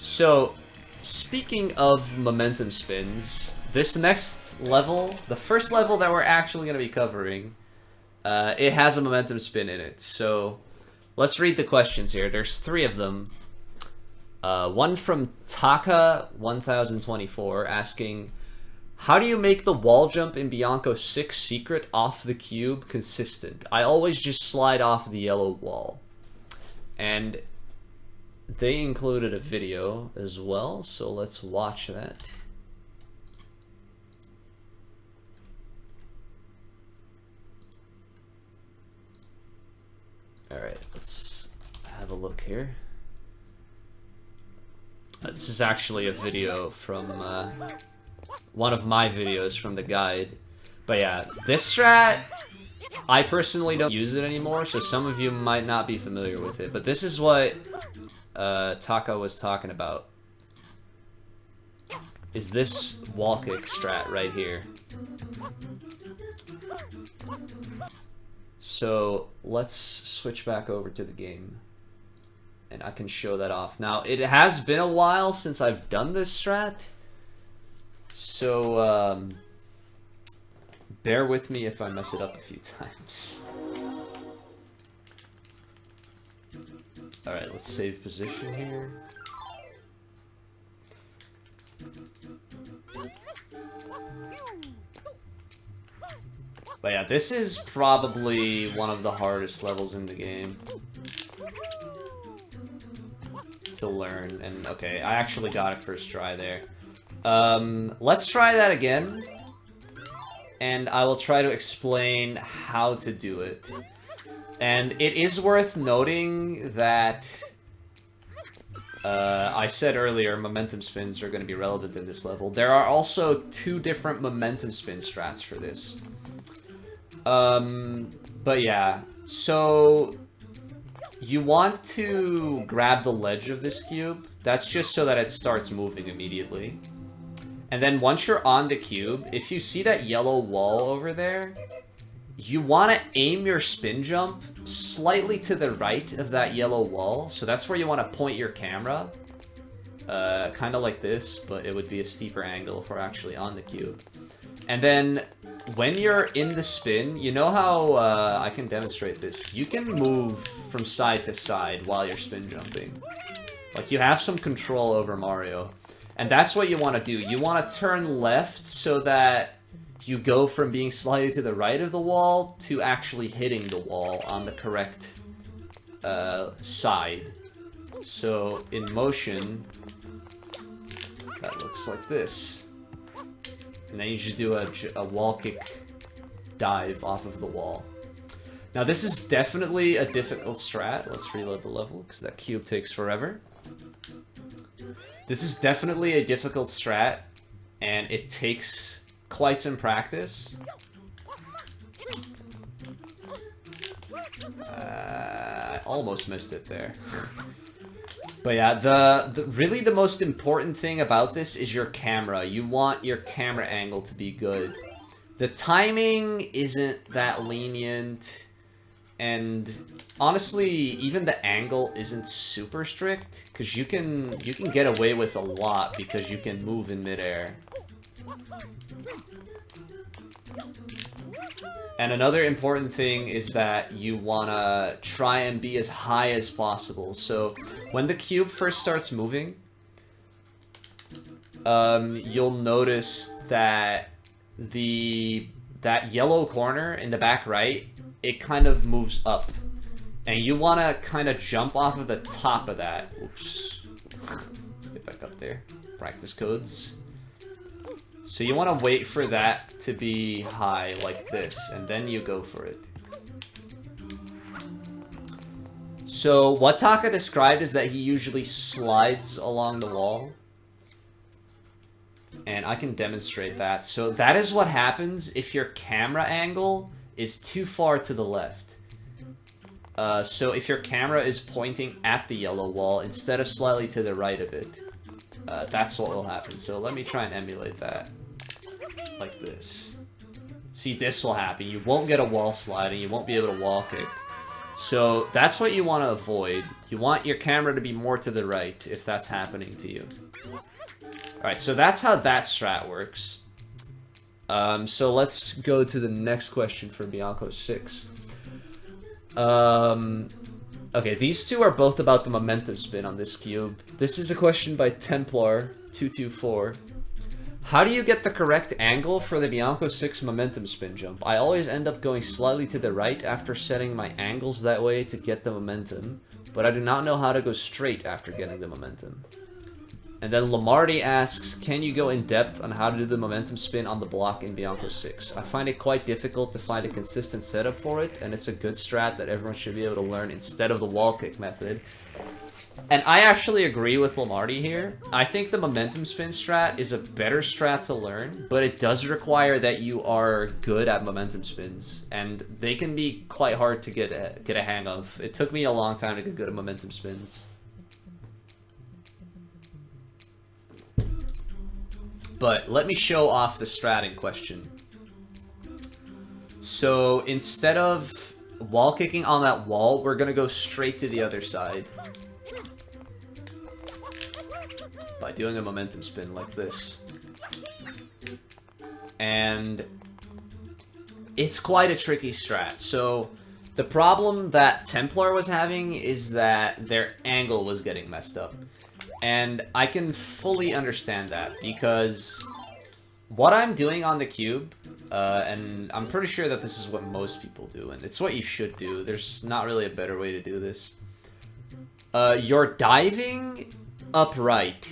So, speaking of momentum spins, this next level, the first level that we're actually going to be covering, it has a momentum spin in it. So, let's read the questions here. There's 3 of them. One from Taka1024 asking, how do you make the wall jump in Bianco 6 secret off the cube consistent? I always just slide off the yellow wall. And they included a video as well, so let's watch that. Alright, let's have a look here. This is actually a video from one of my videos from the guide. But yeah, this strat, I personally don't use it anymore, so some of you might not be familiar with it. But this is what Taka was talking about. Is this wall kick strat right here. So let's switch back over to the game. And I can show that off. Now, it has been a while since I've done this strat. So, bear with me if I mess it up a few times. Alright, let's save position here. But yeah, this is probably one of the hardest levels in the game to learn. And okay, I actually got it first try there. Let's try that again. And I will try to explain how to do it. And it is worth noting that I said earlier momentum spins are going to be relevant in this level. There are also 2 different momentum spin strats for this. But yeah, so you want to grab the ledge of this cube. That's just so that it starts moving immediately. And then once you're on the cube, if you see that yellow wall over there, you want to aim your spin jump slightly to the right of that yellow wall. So that's where you want to point your camera. Kind of like this, but it would be a steeper angle if we're actually on the cube. And then when you're in the spin, you know how I can demonstrate this? You can move from side to side while you're spin jumping. Like, you have some control over Mario. And that's what you want to do. You want to turn left so that you go from being slightly to the right of the wall to actually hitting the wall on the correct side. So, in motion, that looks like this. And then you just do a wall kick dive off of the wall. Now, this is definitely a difficult strat. Let's reload the level, because that cube takes forever. This is definitely a difficult strat, and it takes quite some practice. I almost missed it there. But yeah, really the most important thing about this is your camera. You want your camera angle to be good. The timing isn't that lenient, and honestly, even the angle isn't super strict, because you can get away with a lot because you can move in midair. And another important thing is that you wanna try and be as high as possible. So when the cube first starts moving, you'll notice that that yellow corner in the back right, it kind of moves up. And you wanna kind of jump off of the top of that. Oops. Let's get back up there. Practice codes. So you want to wait for that to be high like this, and then you go for it. So what Taka described is that he usually slides along the wall. And I can demonstrate that. So that is what happens if your camera angle is too far to the left. So if your camera is pointing at the yellow wall instead of slightly to the right of it, that's what will happen. So let me try and emulate that. Like this. See, this will happen. You won't get a wall slide and you won't be able to wall kick. So that's what you want to avoid. You want your camera to be more to the right if that's happening to you. Alright, so that's how that strat works. So let's go to the next question for Bianco 6. Okay, these two are both about the momentum spin on this cube. This is a question by Templar224. How do you get the correct angle for the Bianco 6 momentum spin jump? I always end up going slightly to the right after setting my angles that way to get the momentum, but I do not know how to go straight after getting the momentum. And then Lamarty asks, can you go in depth on how to do the momentum spin on the block in Bianco 6? I find it quite difficult to find a consistent setup for it, and it's a good strat that everyone should be able to learn instead of the wall kick method. And I actually agree with Lamarty here. I think the momentum spin strat is a better strat to learn, but it does require that you are good at momentum spins, and they can be quite hard to get a hang of. It took me a long time to get good at momentum spins. But let me show off the strat in question. So instead of wall kicking on that wall, we're gonna go straight to the other side by doing a momentum spin like this. And it's quite a tricky strat. So the problem that Templar was having is that their angle was getting messed up. And I can fully understand that, because what I'm doing on the cube, and I'm pretty sure that this is what most people do, and it's what you should do. There's not really a better way to do this. You're diving upright,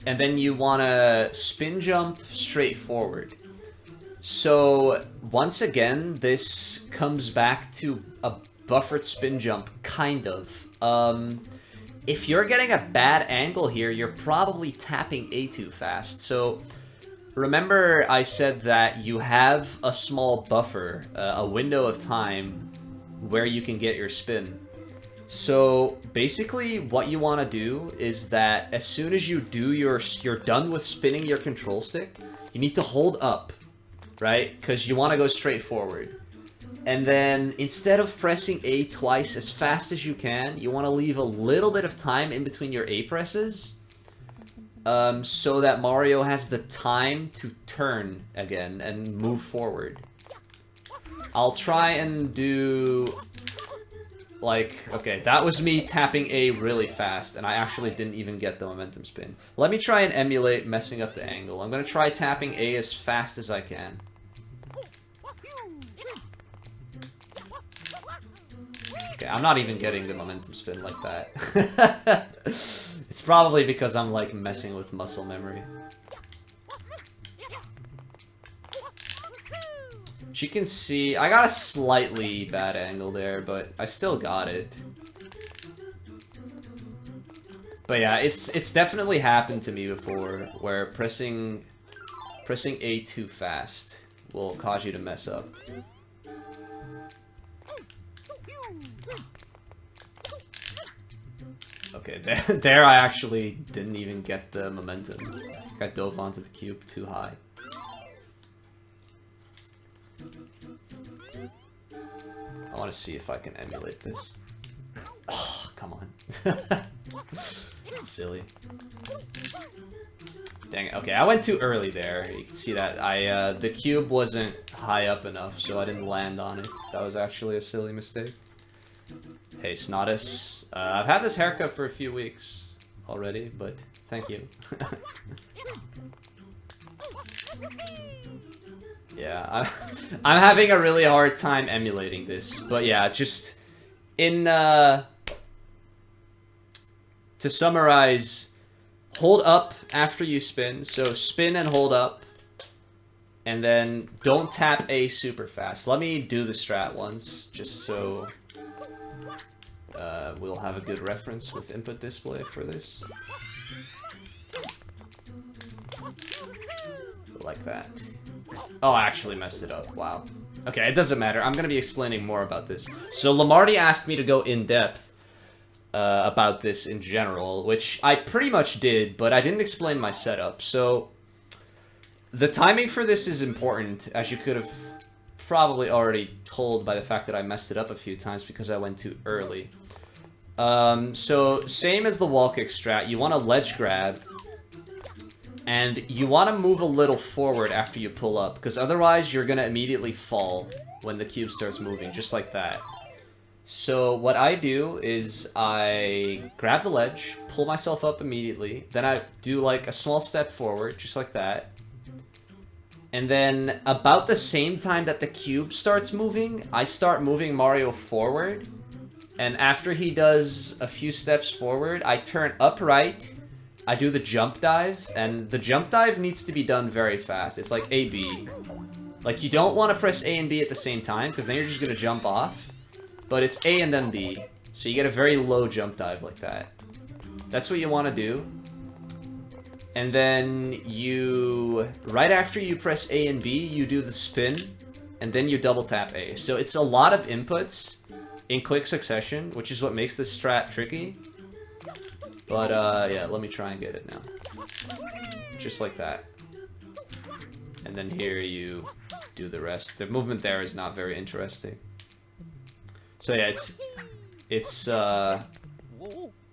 and then you want to spin jump straight forward. So once again, this comes back to a buffered spin jump, kind of. If you're getting a bad angle here, you're probably tapping A too fast. So remember I said that you have a small buffer, a window of time where you can get your spin. So basically what you want to do is that as soon as you do you're done with spinning your control stick, you need to hold up, right? Because you want to go straight forward. And then, instead of pressing A twice as fast as you can, you want to leave a little bit of time in between your A presses, so that Mario has the time to turn again and move forward. I'll try and do, like, okay, that was me tapping A really fast, and I actually didn't even get the momentum spin. Let me try and emulate messing up the angle. I'm going to try tapping A as fast as I can. Okay, I'm not even getting the momentum spin like that. It's probably because I'm, like, messing with muscle memory. As you can see, I got a slightly bad angle there, but I still got it. But yeah, it's definitely happened to me before, where pressing A too fast will cause you to mess up. Okay, there I actually didn't even get the momentum. I think I dove onto the cube too high. I want to see if I can emulate this. Oh, come on. Silly. Dang it. Okay, I went too early there. You can see that the cube wasn't high up enough, so I didn't land on it. That was actually a silly mistake. Hey, Snotus. I've had this haircut for a few weeks already, but thank you. Yeah, I'm having a really hard time emulating this, but yeah, just in to summarize, hold up after you spin, so spin and hold up, and then don't tap A super fast. Let me do the strat once, just so we'll have a good reference with input display for this. Like that. Oh, I actually messed it up. Wow. Okay, it doesn't matter. I'm going to be explaining more about this. So Lamarty asked me to go in depth about this in general, which I pretty much did, but I didn't explain my setup. So the timing for this is important, as you could have probably already told by the fact that I messed it up a few times because I went too early. So, same as the wall kick strat, you want to ledge grab, and you want to move a little forward after you pull up, because otherwise you're going to immediately fall when the cube starts moving, just like that. So what I do is I grab the ledge, pull myself up immediately, then I do like a small step forward, just like that. And then about the same time that the cube starts moving, I start moving Mario forward. And after he does a few steps forward, I turn upright, I do the jump dive, and the jump dive needs to be done very fast. It's like A, B. Like, you don't want to press A and B at the same time, because then you're just going to jump off. But it's A and then B. So you get a very low jump dive like that. That's what you want to do. And then you, right after you press A and B, you do the spin, and then you double tap A. So it's a lot of inputs in quick succession, which is what makes this strat tricky. But, yeah, let me try and get it now. Just like that. And then here you do the rest. The movement there is not very interesting. So yeah, it's A,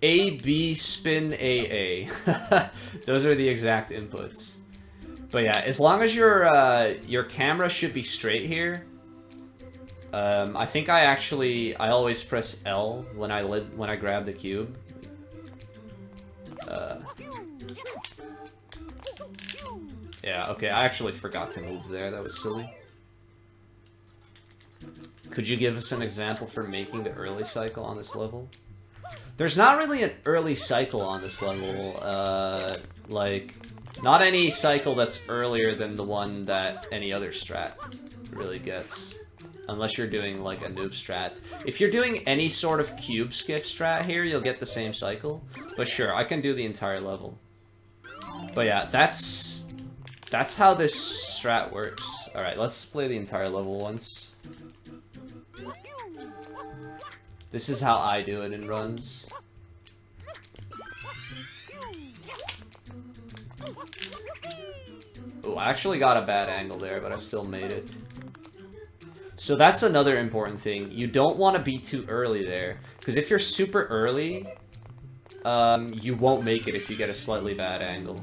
B, spin, A, A. Those are the exact inputs. But yeah, as long as your camera should be straight here. I think I always press L when I grab the cube. Yeah, okay, I actually forgot to move there. That was silly. Could you give us an example for making the early cycle on this level? There's not really an early cycle on this level. Like, not any cycle that's earlier than the one that any other strat really gets. Unless you're doing, like, a noob strat. If you're doing any sort of cube skip strat here, you'll get the same cycle. But sure, I can do the entire level. But yeah, that's how this strat works. Alright, let's play the entire level once. This is how I do it in runs. Oh, I actually got a bad angle there, but I still made it. So that's another important thing. You don't want to be too early there. Because if you're super early, you won't make it if you get a slightly bad angle.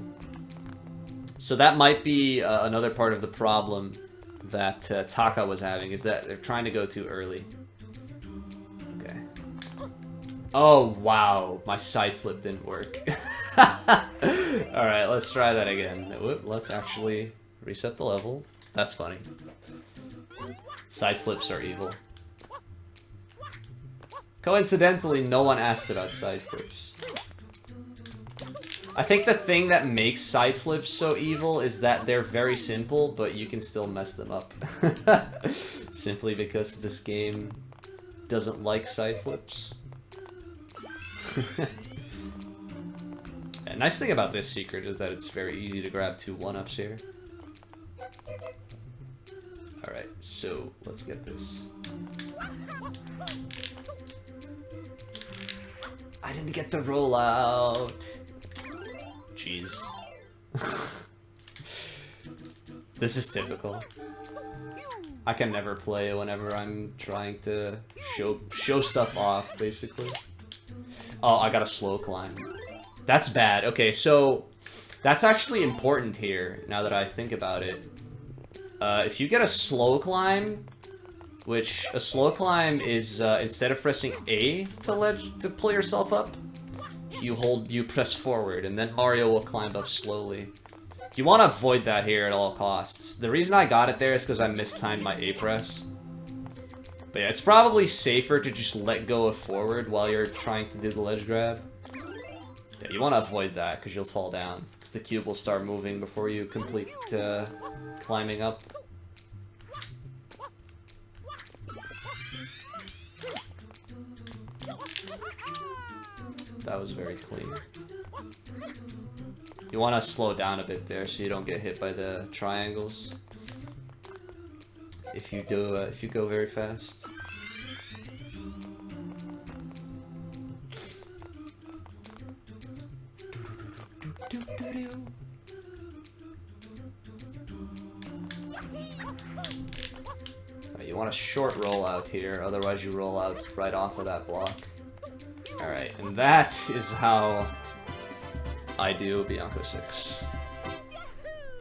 So that might be another part of the problem that Taka was having, is that they're trying to go too early. Okay. Oh, wow. My side flip didn't work. Alright, let's try that again. Whoop, let's actually reset the level. That's funny. Side flips are evil. Coincidentally, no one asked about side flips. I think the thing that makes side flips so evil is that they're very simple, but you can still mess them up. Simply because this game doesn't like side flips. A nice thing about this secret is that it's very easy to grab 2 1-ups here. Alright, so let's get this. I didn't get the rollout. Jeez. This is typical. I can never play whenever I'm trying to show stuff off, basically. Oh, I got a slow climb. That's bad. Okay, so that's actually important here, now that I think about it. If you get a slow climb, which a slow climb is instead of pressing A to pull yourself up, you press forward, and then Mario will climb up slowly. You want to avoid that here at all costs. The reason I got it there is because I mistimed my A press. But yeah, it's probably safer to just let go of forward while you're trying to do the ledge grab. Yeah, you want to avoid that because you'll fall down. Because the cube will start moving before you complete climbing up. That was very clean. You want to slow down a bit there so you don't get hit by the triangles. If you go very fast. want a short rollout here, otherwise you roll out right off of that block. Alright, and that is how I do Bianco 6.